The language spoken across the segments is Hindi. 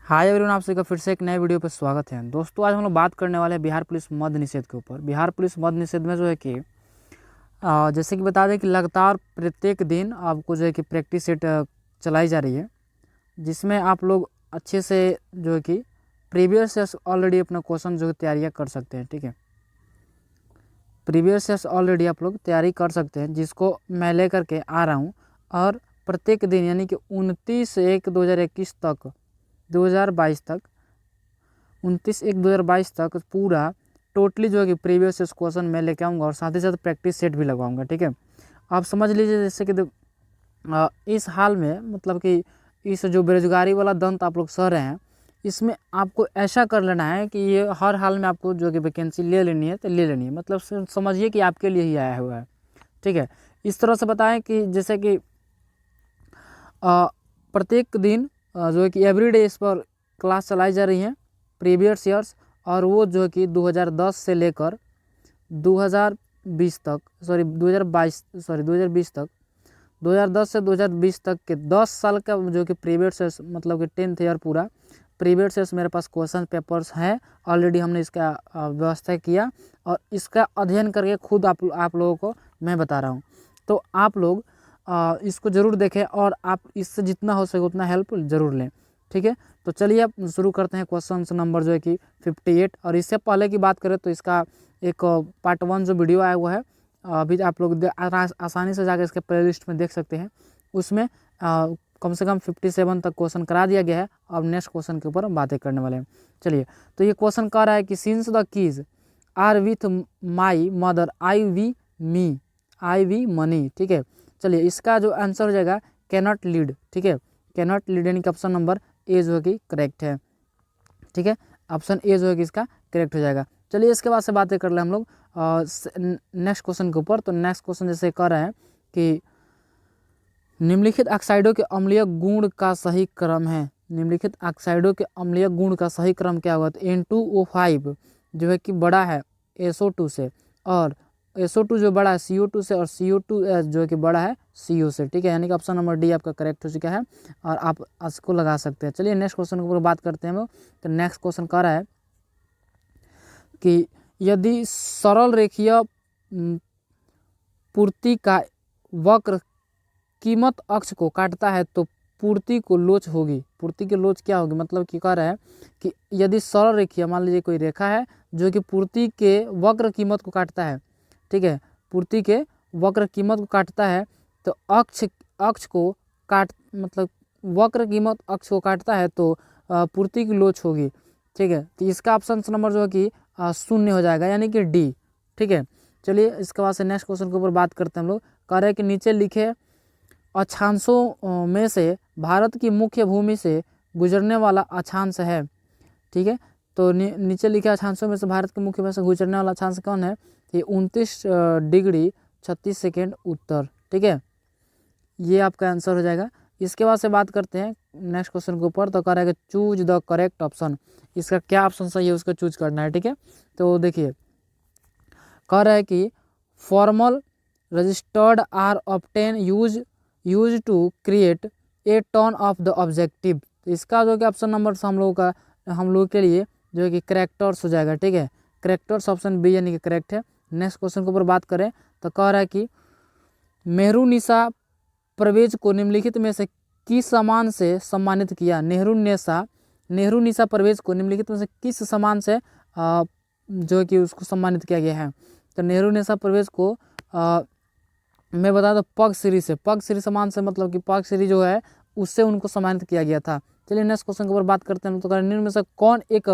हाय एवरीवन, आप सभी का फिर से एक नए वीडियो पर स्वागत है। दोस्तों, आज हम लोग बात करने वाले हैं बिहार पुलिस मद्य निषेध के ऊपर। बिहार पुलिस मद्य निषेध में जो है कि जैसे कि बता दें कि लगातार प्रत्येक दिन आपको जो है कि प्रैक्टिस सेट चलाई जा रही है, जिसमें आप लोग अच्छे से जो है कि प्रीवियस ईयर्स ऑलरेडी अपना क्वेश्चन जो है तैयारियाँ कर सकते हैं। ठीक है, प्रीवियस ईयर्स ऑलरेडी आप लोग तैयारी कर सकते हैं, जिसको मैं लेकर के आ रहा हूँ। और प्रत्येक दिन यानी कि 29/1/2021 तक 2022 तक 29/1/2022 तक पूरा टोटली जो है कि प्रीवियस ईयर्स क्वेश्चन मैं लेके आऊँगा और साथ ही साथ प्रैक्टिस सेट भी लगवाऊंगा। ठीक है, आप समझ लीजिए जैसे कि इस हाल में मतलब कि इस जो बेरोजगारी वाला दंत आप लोग सह रहे हैं, इसमें आपको ऐसा कर लेना है कि ये हर हाल में आपको जो कि वैकेंसी ले लेनी है तो ले लेनी है, मतलब समझिए कि आपके लिए ही आया हुआ है। ठीक है, इस तरह से बताएं कि जैसे कि प्रत्येक दिन जो है कि एवरीडे इस पर क्लास चलाई जा रही हैं प्रीवियस ईयर्स, और वो जो है कि 2010 से लेकर 2020 तक 2020 तक 2010 से 2020 तक के 10 साल का जो कि प्रीवियस ईयर्स मतलब कि 10th ईयर पूरा प्रीवियस ईयर्स मेरे पास क्वेश्चन पेपर्स हैं। ऑलरेडी हमने इसका व्यवस्था किया और इसका अध्ययन करके खुद आप लोगों को मैं बता रहा हूँ। तो आप लोग इसको ज़रूर देखें और आप इससे जितना हो सके उतना हेल्प ज़रूर लें। ठीक है, तो चलिए अब शुरू करते हैं। क्वेश्चन नंबर जो है कि 58। और इससे पहले की बात करें तो इसका एक पार्ट 1 जो वीडियो आया हुआ है, अभी आप लोग आसानी से जाकर इसके प्लेलिस्ट में देख सकते हैं। उसमें कम से कम 57 तक क्वेश्चन करा दिया गया है। अब नेक्स्ट क्वेश्चन के ऊपर हम बातें करने वाले हैं। चलिए, तो ये क्वेश्चन कह रहा है कि since the keys are with my mother I we money. ठीक है, चलिए इसका जो आंसर हो जाएगा कैनॉट लीड। ठीक है, कैनॉट लीड यानी कि ऑप्शन नंबर ए जो है कि करेक्ट है। ठीक है, ऑप्शन ए जो है कि इसका करेक्ट हो जाएगा। चलिए इसके बाद से बातें कर ले हम लोग नेक्स्ट क्वेश्चन के ऊपर। तो नेक्स्ट क्वेश्चन जैसे कह रहे हैं कि निम्नलिखित ऑक्साइडों के अम्लीय गुण का सही क्रम है। निम्नलिखित ऑक्साइडों के अम्लीय गुण का सही क्रम क्या होगा? तो N2O5 जो है कि बड़ा है SO2 से, और SO2 जो बड़ा है CO2 से, और CO2 जो है कि बड़ा है CO से। ठीक है, यानी कि ऑप्शन नंबर डी आपका करेक्ट हो चुका है और आप इसको लगा सकते हैं। चलिए नेक्स्ट क्वेश्चन के ऊपर बात करते हैं हम लोग। तो नेक्स्ट क्वेश्चन कह रहा है कि यदि सरल रेखीय पूर्ति का वक्र कीमत अक्ष को काटता है तो पूर्ति को लोच होगी। पूर्ति की लोच क्या होगी? मतलब कि कह रहा है कि यदि सरल रेखीय मान लीजिए कोई रेखा है जो कि पूर्ति के वक्र कीमत को काटता है। ठीक है, पूर्ति के वक्र कीमत को काटता है तो अक्ष को काट मतलब वक्र कीमत अक्ष को काटता है तो पूर्ति की लोच होगी। ठीक है, तो इसका ऑप्शन नंबर जो है कि 0 हो जाएगा, यानी कि डी। ठीक है, चलिए इसके बाद से नेक्स्ट क्वेश्चन के ऊपर बात करते हैं हम लोग। कह रहे हैं कि नीचे लिखे अक्षांशों में से भारत की मुख्य भूमि से गुजरने वाला अक्षांश है। ठीक है, तो नीचे लिखे अक्षांशों में से भारत की मुख्य भूमि से गुजरने वाला अक्षांश कौन है? ये 29°36' उत्तर। ठीक है, ये आपका आंसर हो जाएगा। इसके बाद से बात करते हैं नेक्स्ट क्वेश्चन के ऊपर। तो कह रहा है कि चूज द करेक्ट ऑप्शन। इसका क्या ऑप्शन सही है उसका चूज करना है। ठीक है, तो देखिए कह रहा है कि formal registered are obtain use to create a turn of the objective. तो इसका जो कि ऑप्शन नंबर हम लोगों के लिए जो है कि करेक्टर्स हो जाएगा। ठीक है, करेक्टर्स ऑप्शन बी यानी कि करेक्ट है। नेक्स्ट क्वेश्चन के ऊपर बात करें तो कह रहा है कि मेहरुनिसा परवेज को निम्नलिखित में से किस सम्मान से सम्मानित किया? नेहरू निशा परवेज को निम्नलिखित में से किस सम्मान से जो कि उसको सम्मानित किया गया है? तो नेहरू-निशा परवेज को मैं बता दूं पद्मश्री से, पद्मश्री सम्मान से, मतलब कि पद्मश्री जो है उससे उनको सम्मानित किया गया था। चलिए नेक्स्ट क्वेश्चन के ऊपर बात करते हैं। तो निम्न में से कौन एक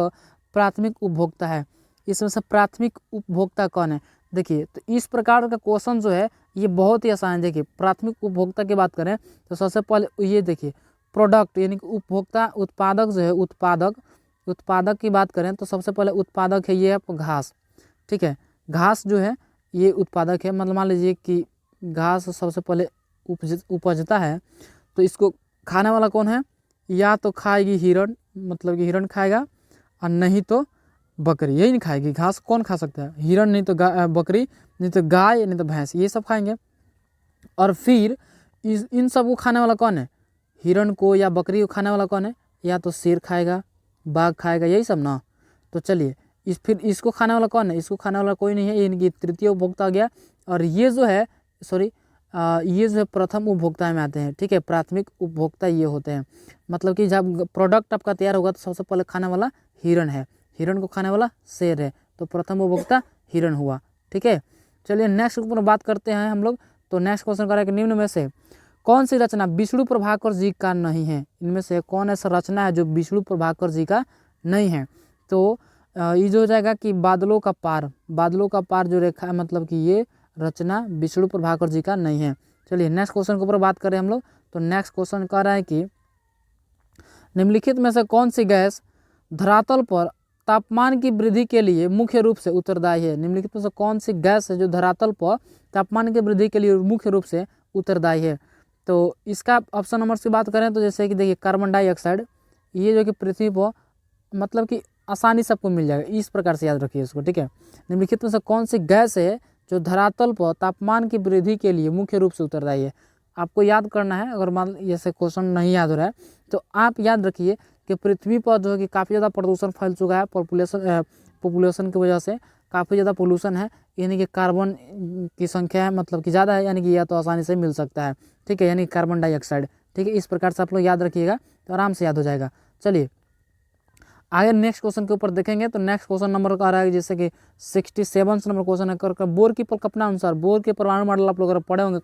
प्राथमिक उपभोक्ता है? इसमें से प्राथमिक उपभोक्ता कौन है? देखिए, तो इस प्रकार का क्वेश्चन जो है ये बहुत ही आसान है। देखिए, प्राथमिक उपभोक्ता की बात करें तो सबसे पहले ये देखिए प्रोडक्ट यानी कि उपभोक्ता, उत्पादक जो है उत्पादक की बात करें तो सबसे पहले उत्पादक है ये आपको घास। ठीक है, घास जो है ये उत्पादक है। मतलब मान लीजिए कि घास सबसे पहले उपजता है तो इसको खाने वाला कौन है? या तो खाएगी हिरण, मतलब कि हिरण खाएगा, और नहीं तो बकरी। यही नहीं खाएगी घास। कौन खा सकता है? हिरण, नहीं तो बकरी, नहीं तो गाय, नहीं तो भैंस, ये सब खाएंगे। और फिर इन सब को खाने वाला कौन है? हिरण को या बकरी को खाने वाला कौन है? या तो शेर खाएगा, बाघ खाएगा, यही सब ना। तो चलिए फिर इसको खाने वाला कौन है? इसको खाने वाला कोई नहीं है, ये इनकी तृतीय उपभोक्ता आ गया। और ये जो है ये जो है प्रथम उपभोक्ता में आते हैं, ठीक है। प्राथमिक उपभोक्ता ये होते हैं, मतलब कि जब प्रोडक्ट आपका तैयार होगा तो सबसे पहले खाने वाला हिरण है, हिरण को खाने वाला शेर है, तो प्रथम उपभोक्ता हिरण हुआ, ठीक है। चलिए नेक्स्ट ऊपर बात करते हैं हम लोग। तो नेक्स्ट क्वेश्चन करें कि निम्न में से कौन सी रचना विष्णु प्रभाकर जी का नहीं है? इनमें से कौन ऐसा रचना है जो विष्णु प्रभाकर जी का नहीं है? तो ये जो हो जाएगा कि बादलों का पार, बादलों का पार जो रेखा है, मतलब कि ये रचना विष्णु प्रभाकर जी का नहीं है। चलिए नेक्स्ट क्वेश्चन के ऊपर बात करें हम लोग। तो नेक्स्ट क्वेश्चन कह रहा है कि निम्नलिखित में से कौन सी गैस धरातल पर तापमान की वृद्धि के लिए मुख्य रूप से उत्तरदायी है? निम्नलिखित में से कौन सी गैस है जो धरातल पर तापमान की वृद्धि के लिए मुख्य रूप से उत्तरदायी है? तो इसका ऑप्शन नंबर से बात करें तो जैसे कि देखिए कार्बन डाइऑक्साइड, ये जो कि पृथ्वी पर मतलब कि आसानी से आपको मिल जाएगा, इस प्रकार से याद रखिए इसको, ठीक है। निम्नलिखित में से कौन सी गैस है जो धरातल पर तापमान की वृद्धि के लिए मुख्य रूप से उत्तरदायी है? आपको याद करना है। अगर मान जैसे क्वेश्चन नहीं याद हो रहा है तो आप याद रखिए कि पृथ्वी पर जो है कि काफ़ी ज़्यादा प्रदूषण फैल चुका है, पॉपुलेशन की वजह से काफ़ी ज़्यादा पोल्यूशन है, यानी कि कार्बन की संख्या है मतलब कि ज़्यादा है, यानी कि यह तो आसानी से मिल सकता है, ठीक है, यानी कार्बन डाइऑक्साइड, ठीक है। इस प्रकार से आप लोग याद रखिएगा तो आराम से याद हो जाएगा। चलिए आगे नेक्स्ट क्वेश्चन के ऊपर देखेंगे। तो नेक्स्ट क्वेश्चन नंबर आ रहा है जैसे कि 67 नंबर क्वेश्चन है कर बोर की परिकल्पना अनुसार, बोर के परमाणु मॉडल आप लोग अगर पढ़े होंगे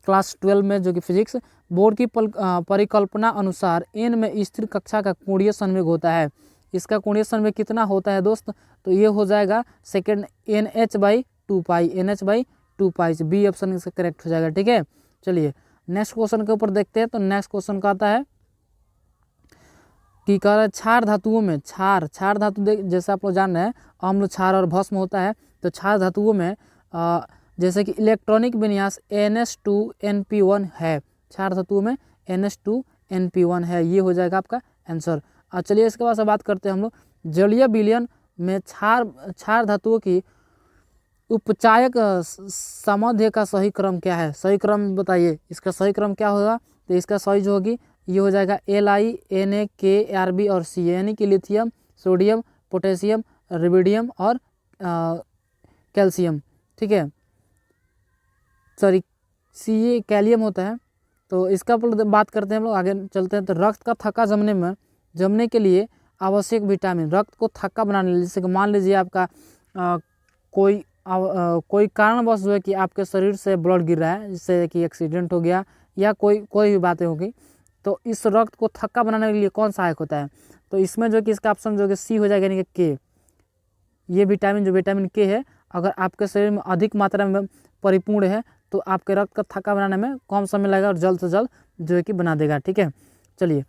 क्लास 12 में जो कि फिजिक्स, बोर की परिकल्पना अनुसार n में स्थिर कक्षा का कोणीय संवेग होता है। इसका कोणीय संवेग कितना होता है दोस्त? तो ये हो जाएगा second NH/2π, NH/2π, B option इसका करेक्ट हो जाएगा, ठीक है। चलिए नेक्स्ट क्वेश्चन के ऊपर देखते हैं। तो नेक्स्ट क्वेश्चन का आता है कि कह रहा है क्षार धातुओं में, क्षार धातु जैसे आप लोग जान रहे हैं अम्ल, क्षार और भस्म होता है। तो क्षार धातुओं में जैसे कि इलेक्ट्रॉनिक विन्यास NH2NP1 है, क्षार धातुओं में NH2NP1 है, ये हो जाएगा आपका आंसर। चलिए इसके बाद से बात करते हैं हम लोग जलीय विलयन में क्षार धातुओं की उपचायक सामध्य का सही क्रम क्या है? सही क्रम बताइए, इसका सही क्रम क्या होगा? तो इसका सही जो होगी ये हो जाएगा LiNaKRb और C, यानी कि लिथियम, सोडियम, पोटेशियम, रुबिडियम और कैल्शियम, ठीक है। सॉरी C कैलियम होता है। तो इसका बात करते हैं हम लोग, आगे चलते हैं। तो रक्त का थक्का जमने के लिए आवश्यक विटामिन, रक्त को थक्का बनाने के लिए, जैसे कि मान लीजिए आपका कोई कारणवश जो है कि आपके शरीर से ब्लड गिर रहा है, जिससे कि एक्सीडेंट हो गया या कोई भी बातें होगी, तो इस रक्त को थक्का बनाने के लिए कौन सहायक होता है? तो इसमें जो कि इसका ऑप्शन जो कि सी हो जाएगा, यानी कि के। ये विटामिन जो विटामिन के है, अगर आपके शरीर में अधिक मात्रा में परिपूर्ण है तो आपके रक्त का थक्का बनाने में कम समय लगेगा और जल्द से जल्द जो है कि बना देगा, ठीक है। चलिए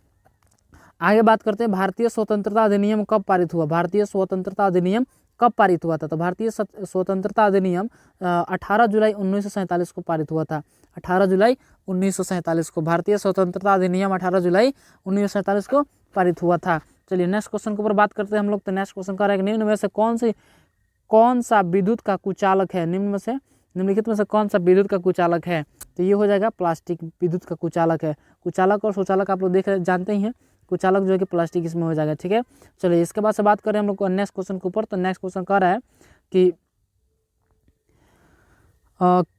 आगे बात करते हैं, भारतीय स्वतंत्रता अधिनियम कब पारित हुआ? भारतीय स्वतंत्रता अधिनियम कब पारित हुआ था? तो भारतीय स्वतंत्रता अधिनियम 18 जुलाई 1947 को पारित हुआ था। 18 जुलाई 1947 को भारतीय स्वतंत्रता अधिनियम 18 जुलाई 1947 को पारित हुआ था। चलिए नेक्स्ट क्वेश्चन के ऊपर बात करते हैं हम लोग। तो नेक्स्ट क्वेश्चन कह रहा है कि निम्न में से कौन सा विद्युत का कुचालक है? निम्नलिखित में से कौन सा विद्युत का कुचालक है? तो ये हो जाएगा प्लास्टिक विद्युत का कुचालक है। कुचालक और शौचालक आप लोग जानते ही हैं, कुचालक जो है कि प्लास्टिक इसमें हो जाएगा, ठीक है। चलिए इसके बाद से बात करें हम लोग को नेक्स्ट क्वेश्चन के ऊपर। तो नेक्स्ट क्वेश्चन कह रहा है कि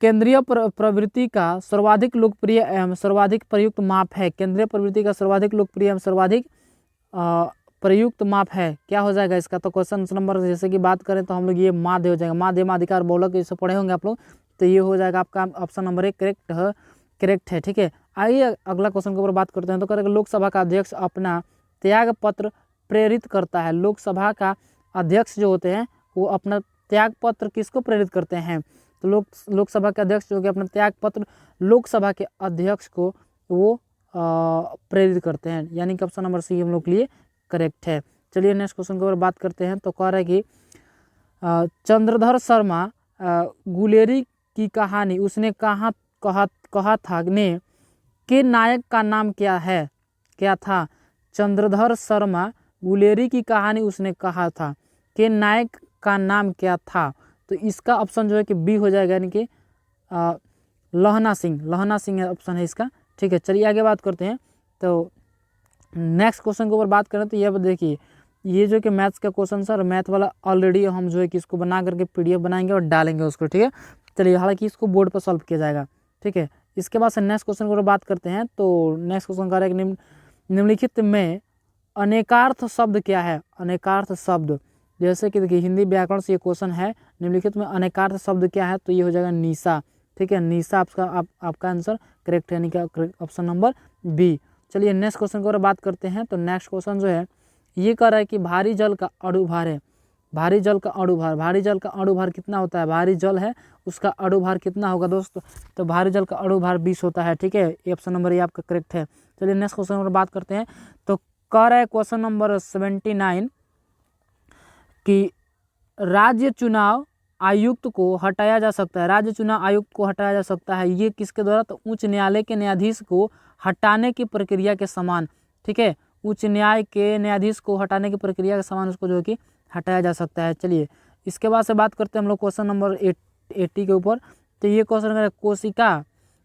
केंद्रीय प्रवृत्ति का सर्वाधिक लोकप्रिय एवं सर्वाधिक प्रयुक्त माप है। केंद्रीय प्रवृत्ति का सर्वाधिक लोकप्रिय एवं सर्वाधिक प्रयुक्त माप है, क्या हो जाएगा इसका? तो क्वेश्चन नंबर जैसे कि बात करें तो हम लोग ये माध्य हो जाएगा, माध्यमाधिकार बहुलक, इसे पढ़े होंगे आप लोग। तो ये हो जाएगा आपका ऑप्शन नंबर 1 करेक्ट है, ठीक है। आइए अगला क्वेश्चन के ऊपर बात करते हैं। तो करेगा लोकसभा का अध्यक्ष अपना त्याग पत्र प्रेरित करता है। लोकसभा का अध्यक्ष जो होते हैं वो अपना त्याग पत्र किसको प्रेरित करते हैं? तो लोकसभा के अध्यक्ष जो कि अपना त्याग पत्र लोकसभा के अध्यक्ष को वो प्रेरित करते हैं, यानी कि ऑप्शन नंबर सी हम लोग के लिए करेक्ट है। चलिए नेक्स्ट क्वेश्चन के ऊपर बात करते हैं। तो कह रहा है कि चंद्रधर शर्मा गुलेरी की कहानी उसने कहा था ने के नायक का नाम क्या था? चंद्रधर शर्मा गुलेरी की कहानी उसने कहा था के नायक का नाम क्या था? तो इसका ऑप्शन जो है कि बी हो जाएगा, यानी कि लहना सिंह ऑप्शन है इसका, ठीक है। चलिए आगे बात करते हैं। तो नेक्स्ट क्वेश्चन के ऊपर बात करें तो ये देखिए, ये जो कि मैथ्स का क्वेश्चन सर, मैथ वाला ऑलरेडी हम जो है कि इसको बना करके पीडीएफ बनाएंगे और डालेंगे उसको, ठीक है। चलिए, हालांकि इसको बोर्ड पर सॉल्व किया जाएगा, ठीक है। इसके बाद से नेक्स्ट क्वेश्चन के ऊपर बात करते हैं। तो नेक्स्ट क्वेश्चन कह रहा है कि निम्नलिखित में अनेकार्थ शब्द क्या है। अनेकार्थ शब्द, जैसे कि देखिए हिंदी व्याकरण से ये क्वेश्चन है, निम्नलिखित में अनेकार्थ शब्द क्या है, तो ये हो जाएगा निशा, ठीक है। निशा आपका आंसर करेक्ट है, यानी कि ऑप्शन नंबर बी। चलिए नेक्स्ट क्वेश्चन की ओर बात करते हैं। तो नेक्स्ट क्वेश्चन जो है ये कह रहा है कि भारी जल का अणुभार है। भारी जल का अणुभार, भारी जल का अणुभार कितना होता है, भारी जल है उसका अणुभार कितना होगा दोस्तों, तो भारी जल का अणुभार 20 होता है, ठीक है। ये ऑप्शन नंबर ये आपका करेक्ट है। चलिए नेक्स्ट क्वेश्चन पर बात करते हैं। तो कह रहा है क्वेश्चन नंबर 79 कि राज्य चुनाव आयुक्त को हटाया जा सकता है। राज्य चुनाव आयुक्त को हटाया जा सकता है, ये किसके द्वारा, तो उच्च न्यायालय के न्यायाधीश को हटाने की प्रक्रिया के समान, ठीक है। उच्च न्याय के न्यायाधीश को हटाने की प्रक्रिया के समान उसको जो है कि हटाया जा सकता है। चलिए इसके बाद से बात करते हैं हम लोग क्वेश्चन नंबर 80 के ऊपर। तो ये क्वेश्चन है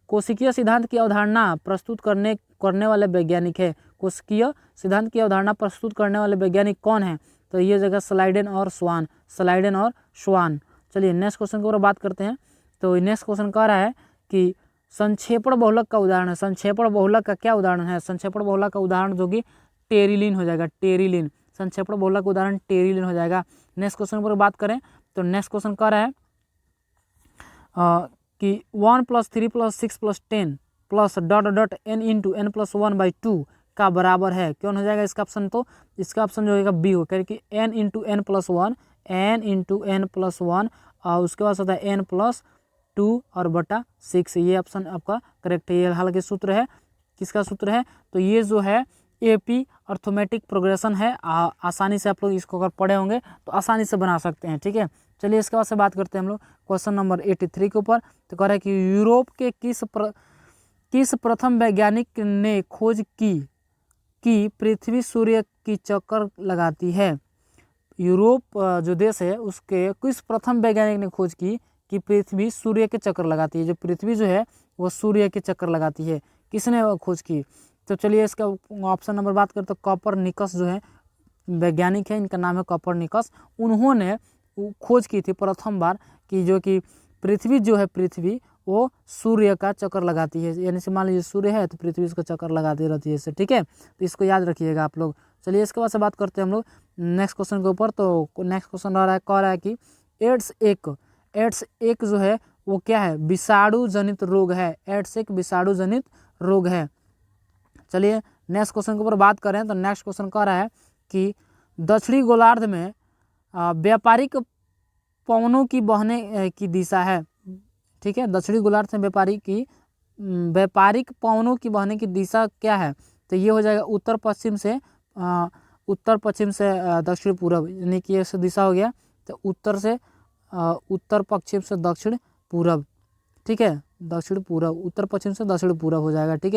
कोशिकीय सिद्धांत की अवधारणा प्रस्तुत करने वाले वैज्ञानिक है। कोशिकीय सिद्धांत की अवधारणा प्रस्तुत करने वाले वैज्ञानिक कौन है, तो ये जगह स्लाइडेन और श्वान। चलिए नेक्स्ट क्वेश्चन की ओर बात करते हैं। तो नेक्स्ट क्वेश्चन कह रहा है कि संक्षेपण बहुलक का उदाहरण है। संक्षेपण बहुलक का क्या उदाहरण है, संक्षेपण बहुलक का उदाहरण जो कि टेरिलिन हो जाएगा, टेरिलिन। संक्षेपण बहुलक का उदाहरण टेरिलिन हो जाएगा। नेक्स्ट क्वेश्चन पर बात करें तो नेक्स्ट क्वेश्चन कह रहा है कि 1 + 3 + 6 + 10 + ... n × n + 1/2 का बराबर है। कौन हो जाएगा इसका ऑप्शन, तो इसका ऑप्शन जो होगा बी हो, क्योंकि n × n + 1, n × n + 1 और उसके बाद होता है n + 2 और बटा 6। ये ऑप्शन आपका करेक्ट है। ये हालांकि सूत्र है, किसका सूत्र है, तो ये जो है एपी अर्थमेटिक प्रोग्रेशन है। आसानी से आप लोग इसको अगर पढ़े होंगे तो आसानी से बना सकते हैं, ठीक है। चलिए इसके बाद से बात करते हैं हम लोग क्वेश्चन नंबर 83 के ऊपर। तो कह रहा है कि यूरोप के किस प्रथम वैज्ञानिक ने खोज की कि पृथ्वी सूर्य की चक्कर लगाती है। यूरोप जो देश है उसके किस प्रथम वैज्ञानिक ने खोज की कि पृथ्वी सूर्य के चक्कर लगाती है। जो पृथ्वी जो है वो सूर्य के चक्कर लगाती है, किसने खोज की। तो चलिए इसका ऑप्शन नंबर बात करें तो कोपरनिकस जो है वैज्ञानिक है, इनका नाम है कोपरनिकस। उन्होंने खोज की थी प्रथम बार कि जो कि पृथ्वी जो है, पृथ्वी वो सूर्य का चक्कर लगाती है। यानी से मान लीजिए सूर्य है तो पृथ्वी उसका चक्कर लगाती रहती है, ठीक है। तो इसको याद रखिएगा आप लोग। चलिए इसके बाद से बात करते हैं हम लोग नेक्स्ट क्वेश्चन के ऊपर। तो नेक्स्ट क्वेश्चन कह रहा है कि एड्स एक जो है वो क्या है, विषाणु जनित रोग है। एड्स एक विषाणु जनित रोग है। चलिए नेक्स्ट क्वेश्चन के ऊपर बात करें तो नेक्स्ट क्वेश्चन कह रहा है कि दक्षिणी गोलार्ध में व्यापारिक पवनों की बहने की दिशा है, ठीक है। दक्षिणी गोलार्ध में व्यापारिक पवनों की बहने की दिशा क्या है, तो ये हो जाएगा उत्तर पश्चिम से दक्षिण पूर्व, यानी कि ये दिशा हो गया तो उत्तर पश्चिम से दक्षिण पूर्व, ठीक है। दक्षिण पूर्व, उत्तर पश्चिम से दक्षिण पूर्व हो जाएगा, ठीक है।